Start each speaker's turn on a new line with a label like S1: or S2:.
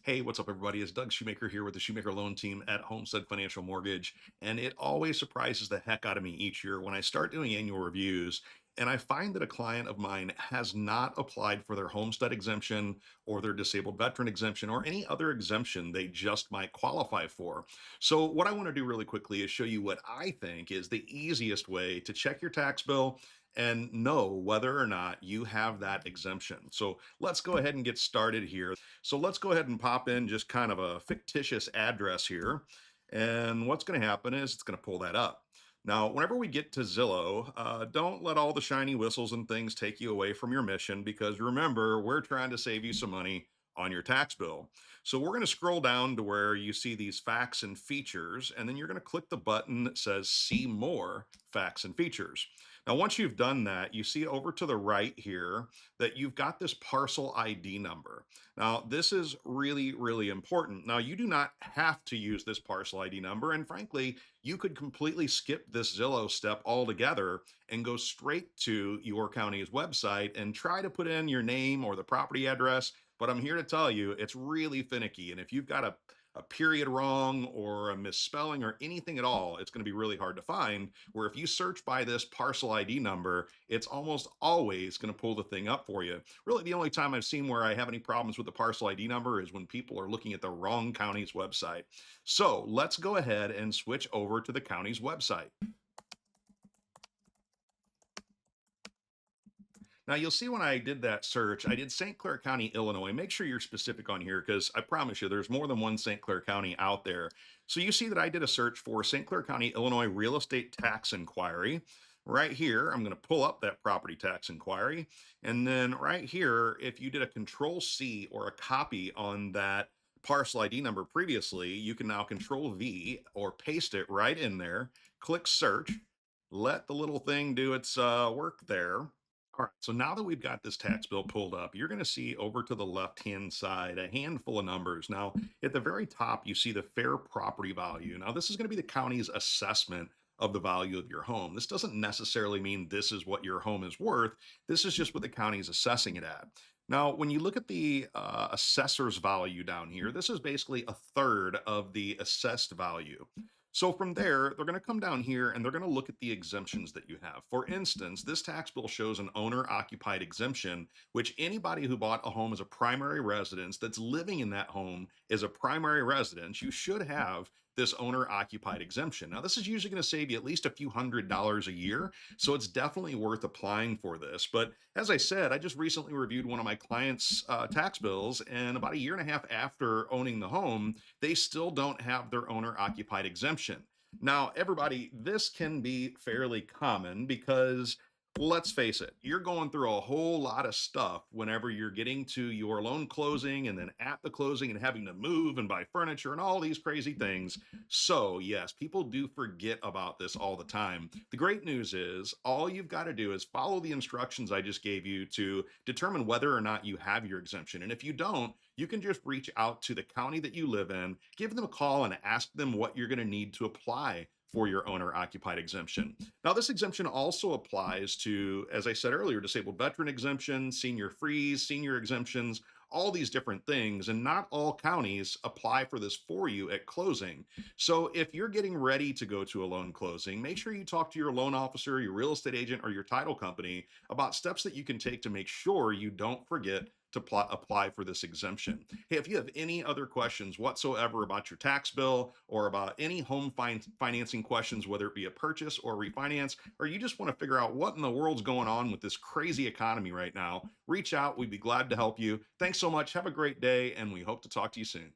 S1: Hey, what's up, everybody? It's Doug Shoemaker here with the Shoemaker Loan Team at Homestead Financial Mortgage. And it always surprises the heck out of me each year when I start doing annual reviews and I find that a client of mine has not applied for their homestead exemption or their disabled veteran exemption or any other exemption they just might qualify for. So, what I want to do really quickly is show you what I think is the easiest way to check your tax bill and know whether or not you have that exemption. So, let's go ahead and get started here. So let's go ahead and pop in just kind of a fictitious address here. And what's going to happen is it's going to pull that up. Now, whenever we get to Zillow, don't let all the shiny whistles and things take you away from your mission because remember, we're trying to save you some money on your tax bill. So we're going to scroll down to where you see these facts and features, and then you're going to click the button that says See More Facts and Features. Now, once you've done that, you see over to the right here that you've got this parcel ID number. Now, this is really, really important. Now, you do not have to use this parcel ID number. And frankly, you could completely skip this Zillow step altogether and go straight to your county's website and try to put in your name or the property address. But I'm here to tell you, it's really finicky. And if you've got a period wrong or a misspelling or anything at all, it's going to be really hard to find. Where if you search by this parcel ID number, it's almost always going to pull the thing up for you. Really, the only time I've seen where I have any problems with the parcel ID number is when people are looking at the wrong county's website. So let's go ahead and switch over to the county's website. Now you'll see when I did that search, I did St. Clair County, Illinois. Make sure you're specific on here because I promise you there's more than one St. Clair County out there. So you see that I did a search for St. Clair County, Illinois real estate tax inquiry. Right here, I'm going to pull up that property tax inquiry. And then right here, if you did a control C or a copy on that parcel ID number previously, you can now control V or paste it right in there, click search, let the little thing do its work there. All right, so now that we've got this tax bill pulled up, you're going to see over to the left-hand side a handful of numbers. Now, at the very top, you see the fair property value. Now, this is going to be the county's assessment of the value of your home. This doesn't necessarily mean this is what your home is worth. This is just what the county is assessing it at. Now, when you look at the assessor's value down here, this is basically a third of the assessed value. So from there, they're going to come down here and they're going to look at the exemptions that you have. For instance, this tax bill shows an owner occupied exemption, which anybody who bought a home as a primary residence that's living in that home as a primary residence, you should have this owner occupied exemption. Now, this is usually going to save you at least a few $100s a year. So it's definitely worth applying for this. But as I said, I just recently reviewed one of my clients' tax bills, and about a year and a half after owning the home, they still don't have their owner occupied exemption. Now, everybody, this can be fairly common because let's face it, you're going through a whole lot of stuff whenever you're getting to your loan closing and then at the closing and having to move and buy furniture and all these crazy things. So, yes, people do forget about this all the time. The great news is all you've got to do is follow the instructions I just gave you to determine whether or not you have your exemption. And if you don't, you can just reach out to the county that you live in, give them a call, and ask them what you're going to need to apply for your owner occupied exemption. Now, this exemption also applies to, as I said earlier, disabled veteran exemption, senior freeze, senior exemptions, all these different things. And not all counties apply for this for you at closing. So if you're getting ready to go to a loan closing, make sure you talk to your loan officer, your real estate agent, or your title company about steps that you can take to make sure you don't forget to apply for this exemption. Hey, if you have any other questions whatsoever about your tax bill or about any home financing questions, whether it be a purchase or refinance, or you just want to figure out what in the world's going on with this crazy economy right now, reach out. We'd be glad to help you. Thanks so much. Have a great day, and we hope to talk to you soon.